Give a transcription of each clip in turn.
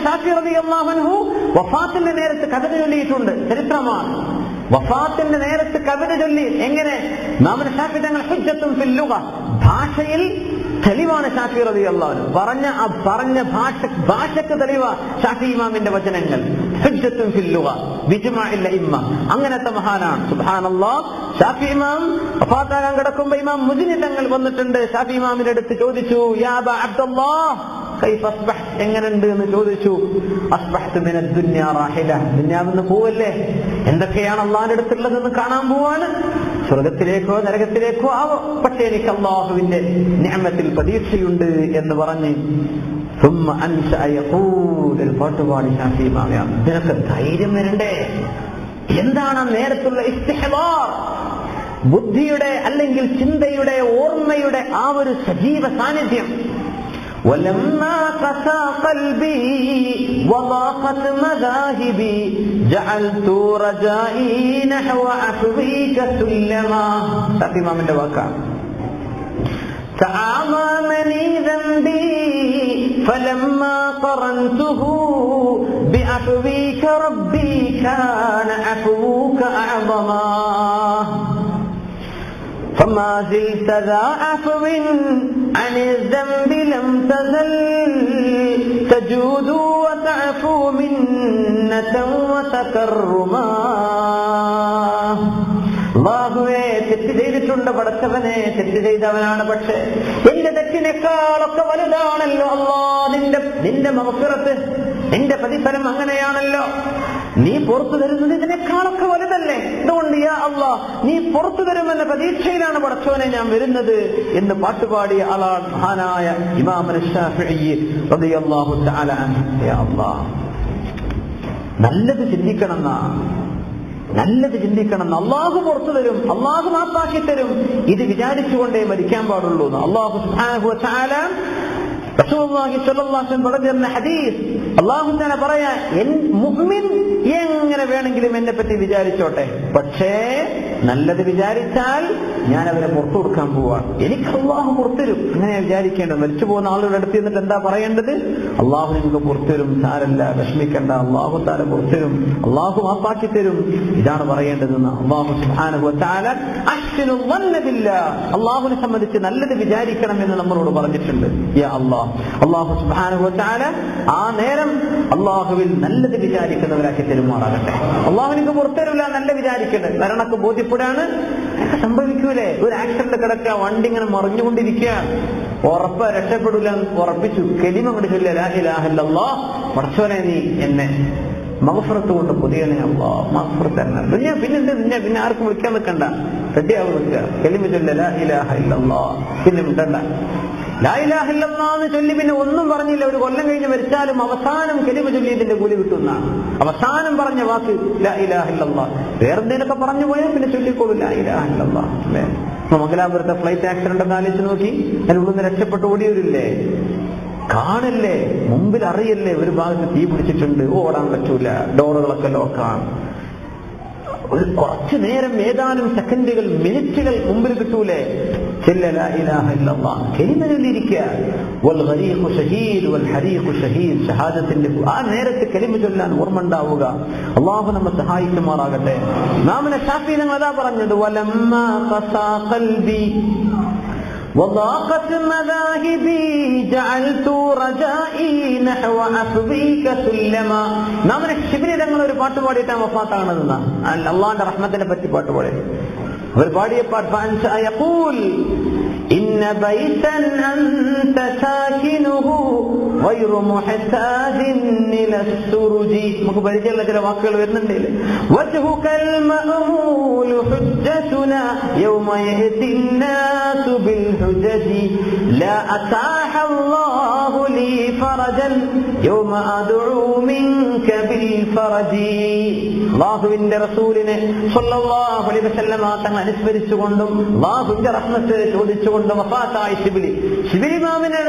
ഷാഫി റളിയല്ലാഹു അൻഹു വഫാത്തിന്റെ നേരത്ത് കവിത ചൊല്ലിയിട്ടുണ്ട്. ചരിത്രമാണ്. വഫാത്തിന്റെ നേരത്ത് കവിത ചൊല്ലി. എങ്ങനെ? ഇമാം ഷാഫി തങ്ങൾ ഹുജ്ജത്തുൻ ഫിൽ ലുഗ, ഭാഷയിൽ തെളിവാണ് ഷാഫി റളിയല്ലാഹു അൻഹു. പറഞ്ഞ ഭാഷക്ക് തെളിവാ ഷാഫി ഇമാമിന്റെ വചനങ്ങൾ. ഹുജ്ജത്തുൻ ഫിൽ ലുഗ ബിജ്മാഇൽ അഇമ്മ. അങ്ങനത്തെ മഹാനാണ്. സുബ്ഹാനല്ലാഹ്. ഷാഫി ഇമാം വഫാത്താകാൻ കിടക്കുമ്പോൾ ഇമാം മുസ്നി തങ്ങൾ വന്നിട്ടുണ്ട്. ഷാഫി ഇമാമിന്റെ അടുത്ത് ചോദിച്ചു, യാ അബാ അബ്ദുല്ലാഹ് കൈഫ അസ്ബഹ്ത, എങ്ങനെയുണ്ട് എന്ന് ചോദിച്ചു. അസ്ബഹ്തു മിനദ് ദുനിയാ റാഹില, ദുനിയാവിന്ന് പോവല്ലേ, എന്തൊക്കെയാണ് അള്ളാഹിന്റെ അടുത്തുള്ളതെന്ന് കാണാൻ പോവാണ്. സ്വർഗത്തിലേക്കോ നരകത്തിലേക്കോ ആവോ, പക്ഷേ എനിക്ക് അള്ളാഹുവിന്റെ നിഅമത്തിൽ പ്രതീക്ഷയുണ്ട് എന്ന് പറഞ്ഞ് ثم أنشأ يقول, ഒരു പാട്ടുപാടി ഷാഫി ഇമാം. നിനക്ക് ധൈര്യം വരണ്ടേ? എന്താണ് നേരത്തുള്ള ഇസ്തിഹ്ബാർ, ബുദ്ധിയുടെ അല്ലെങ്കിൽ ചിന്തയുടെ ഓർമ്മയുടെ ആ ഒരു സജീവ സാന്നിധ്യം. ولما قسى قلبي وضاقت مذاهبي جعلت رجائي نحو عفوك سلما. ഷാഫി ഇമാമിന്റെ വാക്കാണ്. تعامني ذنبي فلما قرنته بعفوك ربي كان عفوك أعظما فما زلت ذا عفو عن الذنب لم تزل تجود وتعفو منة وتكرما. അല്ലാഹുവേ, തെറ്റ് ചെയ്തിട്ടുണ്ട് പടച്ചവനെ, തെറ്റ് ചെയ്തവനാണ്. പക്ഷേ എന്റെ തെറ്റിനേക്കാളൊക്കെ വലുതാണല്ലോ അല്ലാഹ് നിന്റെ മഗ്ഫിറത്ത്, നിന്റെ പ്രതിഫലം അങ്ങനെയാണല്ലോ. നീ പുറത്തു തരുന്നത് ഇതിനേക്കാളൊക്കെ വലുതല്ലേ? അതുകൊണ്ട് യാ അല്ലാഹ്, നീ പുറത്തു തരുമെന്ന പ്രതീക്ഷയിലാണ് പടച്ചവനെ ഞാൻ വരുന്നത് എന്ന് പാട്ടുപാടിയ ആളാണ് മഹാനായ ഇമാം ശാഫിഈ റളിയല്ലാഹു തആല അൻഹു. യാ അല്ലാഹ്, നല്ലത് ചിന്തിക്കണം, നല്ലത് ചിന്തിക്കണം. അള്ളാഹു പുറത്തു തരും, അള്ളാഹു മാപ്പാക്കി തരും, ഇത് വിചാരിച്ചുകൊണ്ടേ മരിക്കാൻ പാടുള്ളൂ. അള്ളാഹു സുബ്ഹാനഹു വ തആല റസൂലുള്ളാഹി സ്വല്ലല്ലാഹു അലൈഹി വസല്ലം പറഞ്ഞ ഹദീസ്, അള്ളാഹു തആല പറയാ, മുഅ്മിൻ എങ്ങനെ വേണമെങ്കിലും എന്നെ പറ്റി വിചാരിച്ചോട്ടെ, പക്ഷേ നല്ലത് വിചാരിച്ചാൽ ഞാൻ അവരെ പുറത്തു കൊടുക്കാൻ പോവാണ്, എനിക്ക് അള്ളാഹു പുറത്തുതരും. അങ്ങനെ വിചാരിക്കേണ്ടത്. മരിച്ചു പോകുന്ന ആളുകളുടെ അടുത്ത് നിന്നിട്ട് എന്താ പറയേണ്ടത്? അള്ളാഹു നിങ്ങൾക്ക് പുറത്തുതരും, സാരല്ല, വിഷമിക്കണ്ട, അള്ളാഹു തആല പുറത്തുതരും, അള്ളാഹു മാപ്പാക്കി തരും, ഇതാണ് പറയേണ്ടതെന്ന് അള്ളാഹു സുബ്ഹാനഹു വ തആല അഹ്സിനു ظن ബില്ലാഹ്, അള്ളാഹുവിനെ സംബന്ധിച്ച് നല്ലത് വിചാരിക്കണം എന്ന് നമ്മളോട് പറഞ്ഞിട്ടുണ്ട്. യാ അല്ലാഹ്, അള്ളാഹു സുബ്ഹാനഹു വ തആല ആ നേരം അള്ളാഹുവിൽ നല്ലത് വിചാരിക്കുന്നവരാക്കി തെരുമാറാകട്ടെ. അള്ളാഹു നിങ്ങൾക്ക് പുറത്തുതരില്ല നല്ല വിചാരിക്കട്ടെ. മരണക്ക് ബോധ്യപ്പെടാണ്, സംഭവിക്കൂലേ? ഒരു ആക്സിഡന്റ് കിടക്കുക, വണ്ടി ഇങ്ങനെ മറിഞ്ഞുകൊണ്ടിരിക്കുക, ഉറപ്പ് രക്ഷപ്പെടില്ല എന്ന് ഉറപ്പിച്ചു, കലിമ കണ്ടിട്ടില്ല, ലാ ഇലാഹ ഇല്ലല്ലാഹ്, പടച്ചോനെ നീ എന്നെ മഗ്ഫിറത്ത് കൊണ്ട് പുതിയനെ അല്ലാഹ് മഗ്ഫിറത്ത് തന്നെ. പിന്നെ ആർക്കും വിളിക്കാൻ നിൽക്കണ്ട, റെഡിയാവും നിൽക്കുക, കലിമ ചൊല്ല ലാ ഇലാഹ ഇല്ലല്ലാഹ്, പിന്നെ മിണ്ടണ്ട. ലാ ഇലാഹ ഇല്ലല്ലാഹ് എന്ന് ചൊല്ലി പിന്നെ ഒന്നും പറഞ്ഞില്ല, ഒരു കൊല്ലം കഴിഞ്ഞ് മരിച്ചാലും അവസാനം കലിമ ചൊല്ലിയതിന്റെ കൂലി കിട്ടുന്നതാണ്. അവസാനം പറഞ്ഞ വാക്ക് ലാ ഇലാഹ ഇല്ലല്ലാഹ്. വേറെന്തേലൊക്കെ പറഞ്ഞു പോയാൽ പിന്നെ ചൊല്ലിക്കോളൂ ലാ ഇലാഹ ഇല്ലല്ലാഹ്. അല്ലേ? മംഗലാപുരത്തെ ഫ്ലൈറ്റ് ആക്സിഡന്റ് എന്ന് ആലോചിച്ച് നോക്കി, അതിനുള്ളിൽ നിന്ന് രക്ഷപ്പെട്ട് ഓടിയവരില്ലേ? കാണല്ലേ, മുമ്പിൽ അറിയല്ലേ ഒരു ഭാഗത്ത് തീ പിടിച്ചിട്ടുണ്ട്, ഓടാൻ പറ്റൂല, ഡോറുകളൊക്കെ ലോക്കാണ്. ഒരു കുറച്ചു നേരം, ഏതാനും സെക്കൻഡുകൾ, മിനിറ്റുകൾ മുമ്പിൽ കിട്ടൂലേ? ലാ ഇലാഹ ഇല്ലല്ലാഹ് കലിമ ചൊല്ലിയിരിക്കുക. വൽ ഗരീഖു ഷഹീദ് വൽ ഹരീഖു ഷഹീദ്, ഷഹാദത്തിന്റെ ആ നേരത്തെ കലിമ ചൊല്ലാൻ ഓർമ്മ ഉണ്ടാവുക. അല്ലാഹു നമ്മെ സഹായിക്കുമാറാകട്ടെ. ഇമാം ശാഫിഈ തങ്ങൾ അതാ പറഞ്ഞത്, വലമ്മാ ഖസാ ഖൽബി وضاقت مذاهبي جعلت رجائي نحو عفوك سلما. നാം ശിബിരി തങ്ങൾ ഒരു പാട്ട് പാടിയിട്ടാണ് വഫാത്താണെന്ന അള്ളാന്റെ റഹ്മത്തിനെ പറ്റി പാട്ട് പാടി. അവർ പാടിയ പാട്ട് يقول إن بيتا أنت ساكنه غير محتاج إلى السرج. നമുക്ക് പരിചയമുള്ള ചില വാക്കുകൾ വരുന്നുണ്ടല്ലേ? وجهك المأمول حجتنا يوم يأتي الناس بالحجج لا أتاح الله لي فرجا يوم أدعو منك بالفرج. അല്ലാഹുവിന്റെ റസൂലിനെ സ്വല്ലല്ലാഹു അലൈഹി വസല്ലം തങ്ങൾ അനുസ്മരിച്ചുകൊണ്ടും അല്ലാഹുവിന്റെ റഹ്മത്ത് ചോദിച്ചുകൊണ്ടും വഫാത്തായ ശിബിലി ഇമാമിന്റെ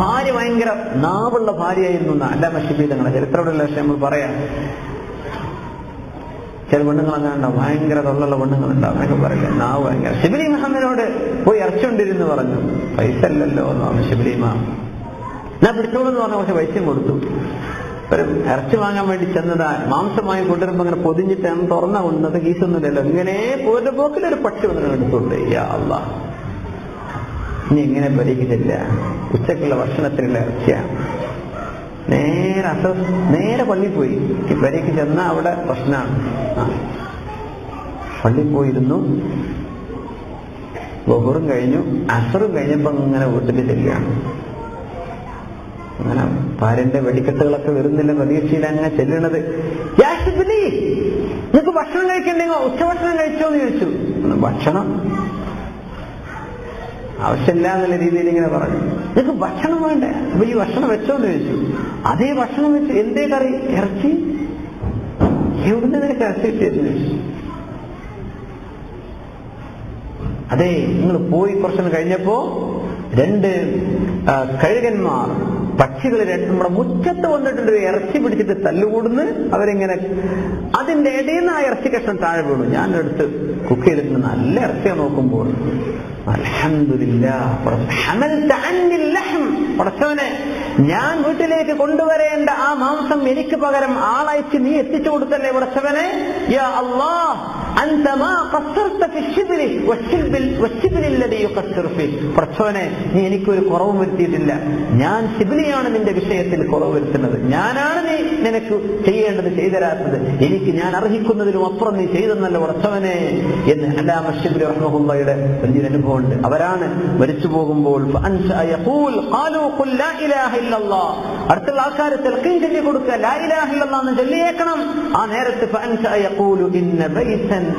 ഭാര്യ ഭയങ്കര നാവുള്ള ഭാര്യയായിരുന്നു. അല്ലാമ ശിബിലി തങ്ങളുടെ ചരിത്രമുള്ള വിഷയം നമ്മൾ പറയാം. ചില പെണ്ണുങ്ങൾ അങ്ങനെ ഉണ്ടാവും, ഭയങ്കര തൊള്ളുള്ള പെണ്ണുങ്ങളുണ്ടാവും, എന്നൊക്കെ പറയില്ല, നാവ് ഭയങ്കര. ശിബിലി മുഹമ്മദിനോട് പോയി ഇറച്ചുകൊണ്ടിരുന്നു പറഞ്ഞു, പൈസ അല്ലല്ലോ എന്ന് പറഞ്ഞു ശിബിലി ഇമാം. ഞാൻ പിടിച്ചോളൂ എന്ന് പറഞ്ഞു, പക്ഷെ പൈസയും കൊടുത്തു. ഒരു ഇറച്ചി വാങ്ങാൻ വേണ്ടി ചെന്നതാ, മാംസമായി കൊണ്ടുവരുമ്പോ അങ്ങനെ പൊതിഞ്ഞിട്ടാണ് തുറന്ന കൊണ്ടത്, കീസൊന്നുമില്ലല്ലോ. ഇങ്ങനെ പോരുടെ പോക്കിലൊരു പക്ഷി വന്നിട്ട് എടുത്തോണ്ട് യാ അല്ലാഹ്, ഇനി എങ്ങനെ പരീക്ഷിച്ചില്ല. ഉച്ചക്കുള്ള ഭക്ഷണത്തിനുള്ള ഇറച്ചിയാണ്. നേരെ പള്ളിയിൽ പോയി. ഈ പരീക്ക് ചെന്ന അവിടെ പ്രശ്നമാണ്. പള്ളിയിൽ പോയിരുന്നു. ബഹുറും കഴിഞ്ഞു, അസറും കഴിഞ്ഞപ്പോ ഇങ്ങനെ വീട്ടിൽ ചെല്ലുകയാണ്. അങ്ങനെ ഭാര്യന്റെ വെടിക്കെട്ടുകളൊക്കെ വരുന്നില്ല പ്രതീക്ഷയിൽ അങ്ങനെ ചെല്ലണത്. നിങ്ങൾക്ക് ഭക്ഷണം കഴിക്കണ്ടെങ്കോ ഉച്ചഭക്ഷണം കഴിച്ചോ എന്ന് ചോദിച്ചു. ഭക്ഷണം ആവശ്യമില്ല എന്നുള്ള രീതിയിൽ ഇങ്ങനെ പറഞ്ഞു. നിങ്ങൾക്ക് ഭക്ഷണം വേണ്ട, അപ്പൊ ഈ ഭക്ഷണം വെച്ചോന്ന് ചോദിച്ചു. അതേ ഭക്ഷണം വെച്ചു. എന്തേ കറി? ഇറച്ചി. എവിടുന്ന് നിനക്ക് ഇറച്ചി കിട്ടിയെന്ന് ചോദിച്ചു. അതെ, നിങ്ങൾ പോയി കുറച്ചൊന്ന് കഴിഞ്ഞപ്പോ 2 കഴുകന്മാർ പക്ഷികൾ നമ്മുടെ മുറ്റത്ത് വന്നിട്ടുണ്ട്, ഇറച്ചി പിടിച്ചിട്ട് തല്ലുകൂടുന്ന്. അവരിങ്ങനെ അതിന്റെ ഇടയിൽ നിന്ന് ആ ഇറച്ചി കഷ്ണം താഴെ വീണു. ഞാൻ എടുത്ത് കുക്ക് ചെയ്തിട്ടുണ്ട്. നല്ല ഇറച്ചിയെ നോക്കുമ്പോൾ അൽഹംദുലില്ലാഹ്, പടച്ചവനെ, ഞാൻ വീട്ടിലേക്ക് കൊണ്ടുവരേണ്ട ആ മാംസം എനിക്ക് പകരം ആളയച്ച് നീ എത്തിച്ചു കൊടുത്തല്ലേ പടച്ചവനെ. യാ അല്ലാഹ്, അൻത മാ ഖസ്സർത ഫി ശിബ്രി വശിബ്രി അല്ലദീ യുഖസ്സിറു ഫീ. പടച്ചവനെ, നീ എനിക്കൊരു കുറവും വരുത്തിയിട്ടില്ല. ഞാൻ ശിബ്ലിയാണ് നിന്റെ വിഷയത്തിൽ കുറവ് വരുത്തുന്നത്. ഞാനാണ് നീ നിനക്ക് ചെയ്യേണ്ടത് ചെയ്തരാത്തത്. എനിക്ക് ഞാൻ അർഹിക്കുന്നതിലും അപ്പുറം നീ ചെയ്തെന്നല്ല പടച്ചവനെ എന്ന് അല്ലാമ ശിബ്ലി റഹ്മഹുള്ളയുടെ വലിയൊരു അനുഭവമുണ്ട്. അവരാണ് മരിച്ചു പോകുമ്പോൾ അടുത്തുള്ള ആൾക്കാർ തെൽക്കീൻ ചൊല്ലി കൊടുക്കുക, ലാ ഇലാഹ ഇല്ലല്ലാഹ് എന്ന് ചൊല്ലിയേക്കണം. ആ നേരത്ത്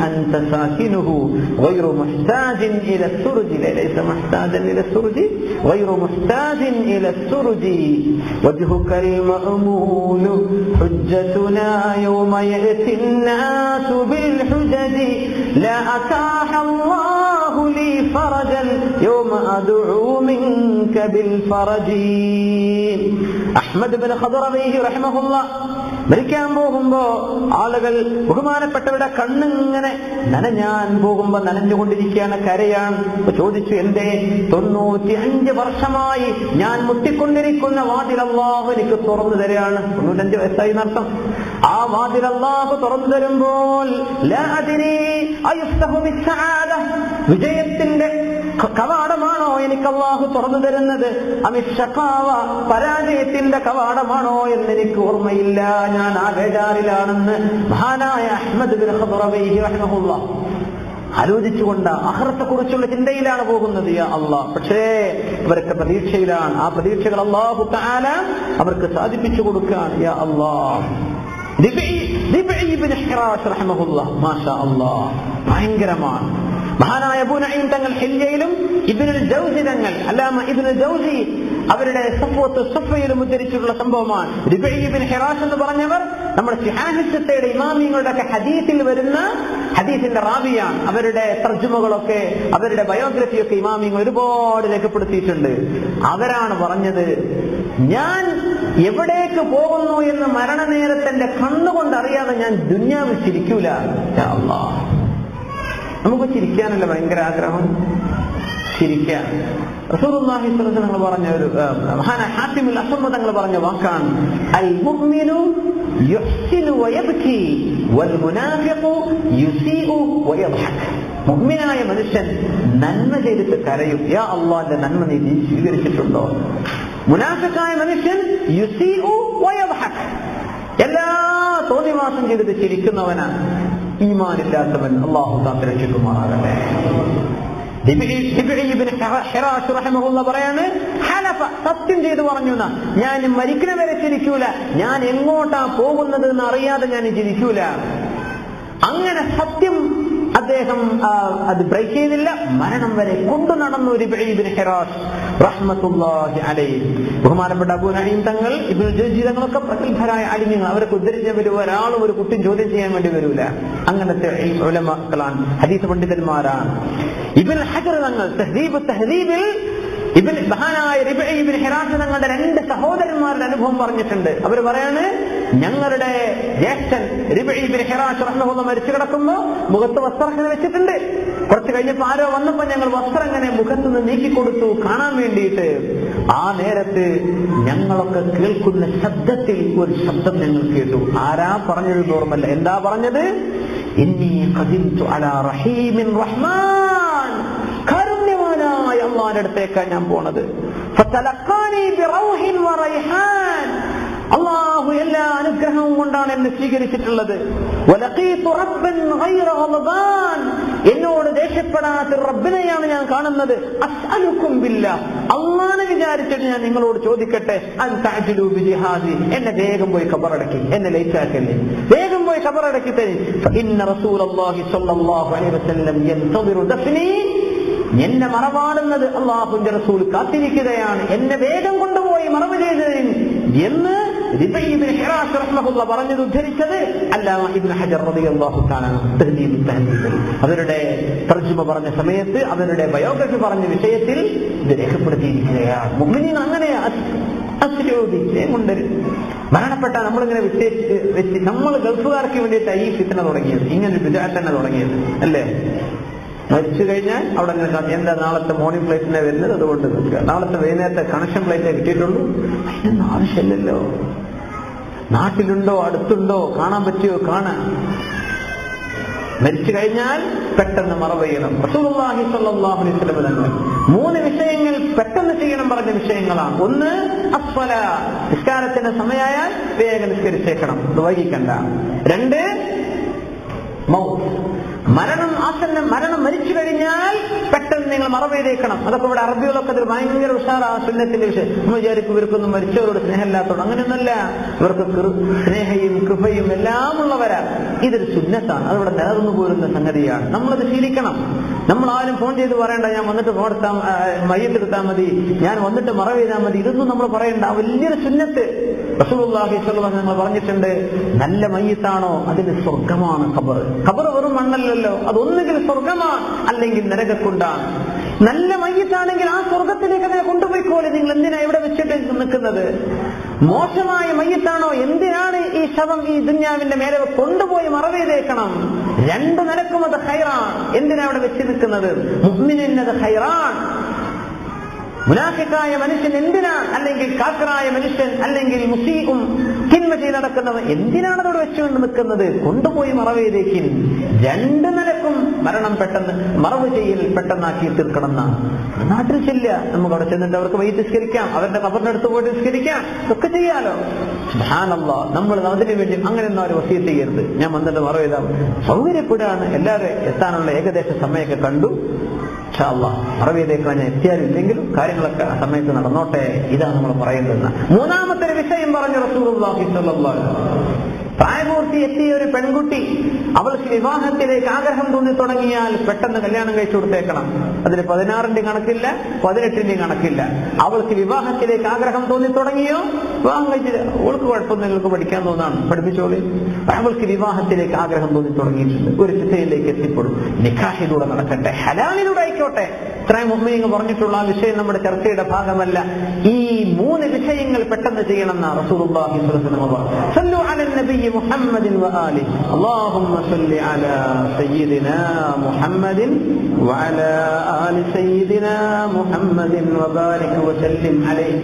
أنت ساكنه غير محتاج إلى السرج ليس محتاجا إلى السرج غير محتاج إلى السرج وجهك المأمول حجتنا يوم يأتي الناس بالحجج لا أتاح الله لي فرجا يوم أدعو منك بالفرج. أحمد بن خضرويه رحمه الله മരിക്കാൻ പോകുമ്പോ ആളുകൾ ബഹുമാനപ്പെട്ടവരുടെ കണ്ണിങ്ങനെ നനഞ്ഞാൻ പോകുമ്പോ നനഞ്ഞുകൊണ്ടിരിക്കുകയാണ്, കരയാണ്. ചോദിച്ചു, എന്തേ? 95 വർഷമായി ഞാൻ മുട്ടിക്കൊണ്ടിരിക്കുന്ന വാതിൽ അല്ലാഹു എനിക്ക് തുറന്നു തരാണ്. 95 വയസ്സായി എന്നർത്ഥം. ആ വാതിൽ അല്ലാഹു തുറന്നു തരുമ്പോൾ ലാ അദ്രി അയഫ്തഹു ബിസ്സആദ, വിജയത്തിന്റെ കവാടമാണോ എനിക്ക് അല്ലാഹു തുറന്നു തരുന്നത്, അമിഷഖാവ, പരാജയത്തിന്റെ കവാടമാണോ എന്നെനിക്ക് ഓർമ്മയില്ല. ഞാൻ ആ ബേജാറിലാണെന്ന് മഹാനായ അഹ്മദ് ബിൻ ഖദറവൈഹി റഹ്മഹുല്ലാഹ് ആലോചിച്ചുകൊണ്ട് ആഖിറത്തെ കുറിച്ചുള്ള ചിന്തയിലാണ് പോകുന്നത്. യാ അല്ലാഹ്, പക്ഷേ അവരൊക്കെ പ്രതീക്ഷയിലാണ്. ആ പ്രതീക്ഷകൾ അല്ലാഹു തആല അവർക്ക് സാധിപ്പിച്ചു കൊടുക്കുകയാണ്. യാ അല്ലാഹ്, ദിബഈ ഇബ്നു ഹിറാസ് റഹ്മഹുല്ലാഹ്, മാഷാ അല്ലാഹ്, ഭയങ്കരമാണ്. മഹാനായ അബൂ നഈം തങ്ങൾ ഹില്യയിലും ഇബ്നുൽ ജൗസി തങ്ങൾ അല്ലാമ ഇബ്നുൽ ജൗസി അവരുടെ സഫ്വയിലും ഉദ്ധരിച്ചിട്ടുള്ള സംഭവമാണ്. ദിബഈ ഇബ്നു ഹിറാസ് എന്ന് പറഞ്ഞവർ നമ്മുടെ സിഹാഹിത്തയുടെ ഇമാമിങ്ങളുടെ ഒക്കെ ഹദീസിൽ വരുന്ന ഹദീസിന്റെ റാവിയാണ്. അവരുടെ തർജുമകളൊക്കെ അവരുടെ ബയോഗ്രഫിയൊക്കെ ഇമാമിങ്ങൾ ഒരുപാട് രേഖപ്പെടുത്തിയിട്ടുണ്ട്. അവരാണ് പറഞ്ഞത്, ഞാൻ എവിടേക്ക് പോകുന്നു എന്ന് മരണനേരത്തെ കണ്ണുകൊണ്ട് അറിയാതെ ഞാൻ ദുനിയാവിൽ ചിരിക്കൂല. യാ അല്ലാഹ്, നമുക്ക് ചിരിക്കാനല്ല ഭയങ്കര ആഗ്രഹം, ചിരിക്കാൻ. റസൂലുള്ളാഹി സ്വല്ലല്ലാഹു അലൈഹി വസല്ലം പറഞ്ഞ ഒരു മഹാനായ ഹാത്തിമുൽ അസ്വദ് തങ്ങൾ പറഞ്ഞ വാക്കാണ്, അൽ മുഅ്മിനു യുഹ്സിനു വയബ്കി വൽ മുനാഫിഖു യുസീഉ വയദ്ഹക്. മുഅ്മിനായ മനുഷ്യൻ നന്മ ചെയ്തിട്ട് കരയും. യാ അല്ലാഹുവിന്റെ നന്മ നീ സ്വീകരിച്ചിട്ടുണ്ടോ? മുനാഫിഖായ മനുഷ്യൻ യുസീഉ വയദ്ഹക്, എല്ലാ തോന്നിവാസം ചെയ്തിട്ട് ചിരിക്കുന്നവനാണ്. ഈമാനില്ലാത്തവൻ അല്ലാഹു തആല രക്ഷിക്കുമാറാകട്ടെ. പറയാണ്, സത്യം ചെയ്തു പറഞ്ഞു, ഞാൻ മരിക്കുന്ന വരെ ചിരിക്കൂല, ഞാൻ എങ്ങോട്ടാ പോകുന്നത് എന്ന് അറിയാതെ ഞാൻ ചിരിക്കൂല. അങ്ങനെ സത്യം അദ്ദേഹം അത് ബ്രേക്ക് ചെയ്തില്ല, മരണം വരെ കൊണ്ടു നടന്നു റിബഈ ഇബ്നു ഹിറാസ് റഹ്മത്തുള്ളാഹി അലൈഹി. ബഹുമാനപ്പെട്ട അബൂ നഈം തങ്ങൾ, ഇബ്നുൽ ജൗസി തങ്ങളൊക്കെ പ്രഗത്ഭരായ അലിമീങ്ങൾ. അവരൊക്കെ ഉദ്ധരിച്ച ഒരാളും ഒരു കുട്ടിയും ചോദ്യം ചെയ്യാൻ വേണ്ടി വരൂല. അങ്ങനത്തെ ഉലമാക്കളാണ്, ഹദീസ് പണ്ഡിതന്മാരാണ്. ഇബ്നുൽ ഹജർ തങ്ങൾ തഹ്ദീബ് തഹ്ദീബിൽ മഹാനായ റിബഈ ഇബ്നു ഹിറാസ് തങ്ങളുടെ 2 സഹോദരന്മാരുടെ അനുഭവം പറഞ്ഞിട്ടുണ്ട്. അവർ പറയാണ്, ഞങ്ങളുടെ ജ്യേഷ്ഠൻ റിബഈ ഇബ്നു ഹിറാഷ് റഹിമഹുല്ലാഹ് മരിച്ചു കിടക്കുമ്പോ മുഖത്ത് വസ്ത്രം ഇങ്ങനെ വെച്ചിട്ടുണ്ട്. കുറച്ച് കഴിഞ്ഞപ്പോ ആരോ വന്നപ്പോ ഞങ്ങൾ വസ്ത്രം ഇങ്ങനെ മുഖത്ത് നിന്ന് നീക്കിക്കൊടുത്തു കാണാൻ വേണ്ടിയിട്ട്. ആ നേരത്ത് ഞങ്ങളൊക്കെ കേൾക്കുന്ന ശബ്ദത്തിൽ ഒരു ശബ്ദം ഞങ്ങൾ കേട്ടു. ആരാ പറഞ്ഞത് ഓർമ്മല്ല. എന്താ പറഞ്ഞത്? ഇന്നി ഖദിംതു അലാ റഹീമിൻ റഹ്മാൻ, കാരുണ്യവാനായ അല്ലാഹുവിന്റെ അടുത്തേക്കാണ് ഞാൻ പോണത്. ഫതലഖാനി ബിറൗഹിൻ വറൈഹാൻ, അല്ലാഹു എല്ലാ അനുഗ്രഹവും കൊണ്ടാണ് എന്നെ സ്വീകരിച്ചിട്ടുള്ളത്. വലഖീതു റബ്ബൻ ഗൈറ ഗളബാൻ, എന്നോട് ദേഷ്യപ്പെടാത്ത റബ്ബിനെയാണ് ഞാൻ കാണുന്നത്. അസ്അലുക്കും ബില്ലാഹ്, അല്ലാഹനെ വിചാരിച്ചിട്ട് ഞാൻ നിങ്ങളോട് ചോദിക്കട്ടെ, അൻ തഅജിലു ബിജിഹാദി, എന്നെ വേഗം പോയി ഖബറടക്കി, എന്നെ ലൈറ്റാക്കല്ലേ, വേഗം പോയി ഖബറടക്കി തരി. ഫഇന്ന റസൂലല്ലാഹി സ്വല്ലല്ലാഹു അലൈഹി വസല്ലം യൻതദിറു ദഫ്നി, എന്നെ മറവാടുന്നത് അല്ലാഹുവിന്റെ റസൂൽ കാത്തിരിക്കുകയാണ്, എന്നെ വേഗം കൊണ്ടുപോയി മറവ് ചെയ്തതിന് എന്ന് റിബഈ ഇബ്നു ഹിറാഷ് റഹിമഹുല്ലാഹ് പറഞ്ഞത് ഉദ്ധരിച്ചത് അല്ലാമ ഇബ്നു ഹജർ റളിയല്ലാഹു തആല തഹ്ദീബ് തഹ്ദീബിൽ അവരുടെ തർജുമ പറഞ്ഞ സമയത്ത്, അവരുടെ ബയോഗ്രഫി പറഞ്ഞ വിഷയത്തിൽ ഇത് രേഖപ്പെടുത്തിയിരിക്കുകയാണ്. മുഅ്മിനീൻ അങ്ങനെയാ, കൊണ്ടൊരു മരണപ്പെട്ട നമ്മളിങ്ങനെ വെച്ച് നമ്മൾ ഗൾഫുകാർക്ക് വേണ്ടിയിട്ട് ഈ ഫിത്ന തുടങ്ങിയത്, ഇങ്ങനൊരു ബിദ്അത്ത് തന്നെ തുടങ്ങിയത് അല്ലേ? മരിച്ചു കഴിഞ്ഞാൽ അവിടെ എന്താ നാളത്തെ മോർണിംഗ് ഫ്ലൈറ്റിനെ വരുന്നത്, അതുകൊണ്ട് നാളത്തെ വൈകുന്നേരത്തെ കണക്ഷൻ ഫ്ലൈറ്റേ കിട്ടിയിട്ടുള്ളൂ, അതിനൊന്നും ആവശ്യമില്ലല്ലോ. നാട്ടിലുണ്ടോ അടുത്തുണ്ടോ കാണാൻ പറ്റിയോ കാണാൻ. മരിച്ചു കഴിഞ്ഞാൽ പെട്ടെന്ന് മറവ് ചെയ്യണം. റസൂലുള്ളാഹി സ്വല്ലല്ലാഹു അലൈഹി വസല്ലം തങ്ങൾ 3 വിഷയങ്ങൾ പെട്ടെന്ന് ചെയ്യണം പറഞ്ഞ വിഷയങ്ങളാണ്. ഒന്ന് അസ്സലാ, നിസ്കാരത്തിന്റെ സമയമായാൽ വേഗം നിസ്കരിച്ചേക്കണം, വൈകിക്കണ്ട. 2 മൗത്ത്, മരണം ആസന്നം, മരണം മരിച്ചു കഴിഞ്ഞാൽ പെട്ടെന്ന് നിങ്ങൾ മറവ് ചെയ്തേക്കണം. അതൊക്കെ ഇവിടെ അറബികളൊക്കെ അതിൽ ഭയങ്കര ഉഷാറാ സുന്നത്തിന്റെ വിഷയം. നമ്മൾ വിചാരിക്കും ഇവർക്കൊന്നും മരിച്ചവരോട് സ്നേഹമില്ലാത്തോണ്ട്, അങ്ങനെയൊന്നല്ല. ഇവർക്ക് സ്നേഹയും കൃപയും എല്ലാം ഉള്ളവരാ. ഇതൊരു സുന്നത്താണ്, അതിവിടെ നിലനിന്നു പോരുന്ന സംഗതിയാണ്. നമ്മളത് ശീലിക്കണം. നമ്മൾ ആരും ഫോൺ ചെയ്ത് പറയണ്ട, ഞാൻ വന്നിട്ട് ഫോൺ എടുത്താൽ മയ്യത്തെടുത്താൽ മതി, ഞാൻ വന്നിട്ട് മറവ് ചെയ്താൽ മതി, ഇതൊന്നും നമ്മൾ പറയണ്ട. വലിയൊരു സുന്നത്ത് റസൂലുള്ളാഹി സ്വല്ലല്ലാഹു അലൈഹി വസല്ലം പറഞ്ഞിട്ടുണ്ട്. നല്ല മയ്യത്താണോ അതിന് സ്വർഗമാണ് ഖബർ. ഖബർ വെറും മണ്ണല്ലല്ലോ, അതൊന്നുകിൽ സ്വർഗമാണ് അല്ലെങ്കിൽ നരകക്കുണ്ടാണ്. നല്ല മയ്യത്താണെങ്കിൽ ആ സ്വർഗത്തിലേക്ക് തന്നെ കൊണ്ടുപോയിക്കോലെ, നിങ്ങൾ എന്തിനാ ഇവിടെ വെച്ചിട്ട് നിൽക്കുന്നത്? മോശമായ മയ്യത്താണോ, എന്തിനാണ് ഈ ശവം ഈ ദുന്യാവിന്റെ മേലെ കൊണ്ടുപോയി മറവ് ചെയ്തേക്കണം? 2 നിലക്കും അത് ഖൈറാൻ. എന്തിനാ അവിടെ വെച്ച് നിൽക്കുന്നത്? മുഅ്മിനിനത് ഖൈറാൻ. മുനാഫിക്കായ മനുഷ്യൻ എന്തിനാണ്, അല്ലെങ്കിൽ കാഫിറായ മനുഷ്യൻ, അല്ലെങ്കിൽ മുസീഉം തിന്മ ചെയ്ത് നടക്കുന്നവൻ എന്തിനാണ് അതോട് വെച്ചുകൊണ്ട് നിൽക്കുന്നത്? കൊണ്ടുപോയി മറവ് ചെയ്തേക്കും. 2 നിലക്കും മരണം പെട്ടെന്ന് മറവ് ചെയ്യൽ പെട്ടെന്നാക്കി തീർക്കണം എന്നാണ്. നാട്ടിൽ ചെല്ലുക, നമുക്ക് അവിടെ ചെന്നിട്ട് അവർക്ക് വൈകി നിസ്കരിക്കാം, അവരുടെ ഖബറിന്റെ അടുത്ത് പോയിട്ട് നിസ്കരിക്കാം, ഒക്കെ ചെയ്യാലോ. സുബ്ഹാനല്ലാഹ്, നമ്മൾ അതിനു വേണ്ടി അങ്ങനെയൊന്നും അവർ വസിയത്ത് ചെയ്യരുത്. ഞാൻ വന്നിട്ട് മറവ് ചെയ്താൽ സൗകര്യപ്പെടുകയാണ്. എല്ലാവരും എത്താനുള്ള ഏകദേശ സമയമൊക്കെ കണ്ടു, മറവ് ചെയ്തേക്കാൻ ഞാൻ എത്തിയാലും ഇല്ലെങ്കിലും കാര്യങ്ങളൊക്കെ ആ സമയത്ത് നടന്നോട്ടെ. ഇതാണ് നമ്മൾ പറയുന്നത്. 3ാമത്തെ ഒരു വിഷയം പറഞ്ഞു റസൂലുള്ളാഹി സ്വല്ലല്ലാഹു അലൈഹി വസല്ലം. പ്രായപൂർത്തി എത്തിയ ഒരു പെൺകുട്ടി അവൾക്ക് വിവാഹത്തിലേക്ക് ആഗ്രഹം തോന്നി തുടങ്ങിയാൽ പെട്ടെന്ന് കല്യാണം കഴിച്ചു കൊടുത്തേക്കണം. അതിന് 16ന്റെ കണക്കില്ല, 18ന്റെ കണക്കില്ല. അവൾക്ക് വിവാഹത്തിലേക്ക് ആഗ്രഹം തോന്നി തുടങ്ങിയോ, വിവാഹം കഴിച്ചില്ല, അവൾക്ക് കുഴപ്പമൊന്നും, നിങ്ങൾക്ക് പഠിക്കാൻ തോന്നാണ്, പഠിപ്പിച്ചോളി. അവൾക്ക് വിവാഹത്തിലേക്ക് ആഗ്രഹം തോന്നി തുടങ്ങിയിട്ടുണ്ട്, ഒരു ഫിത്നയിലേക്ക് എത്തിപ്പെടും. നിക്കാഹിലൂടെ നടക്കട്ടെ, ഹലാലിലൂടെ ആയിക്കോട്ടെ. ഇത്രയും മുഅ്മിനീങ്ങൾ പറഞ്ഞിട്ടുള്ള ആ വിഷയം നമ്മുടെ ചർച്ചയുടെ ഭാഗമല്ല. ഈ 3 വിഷയങ്ങൾ പെട്ടെന്ന് ചെയ്യണമെന്ന റസൂലുള്ളാഹി സ്വല്ലല്ലാഹു അലൈഹി വസല്ലം. സല്ലു അലൻ നബി മുഹമ്മദിൻ വആലിഹി. അല്ലാഹുമ്മ സല്ലി അലാ സയ്യിദിനാ മുഹമ്മദിൻ വഅലാ ആലി സയ്യിദിനാ മുഹമ്മദിൻ വബാരിക് വസല്ലിം അലൈഹി.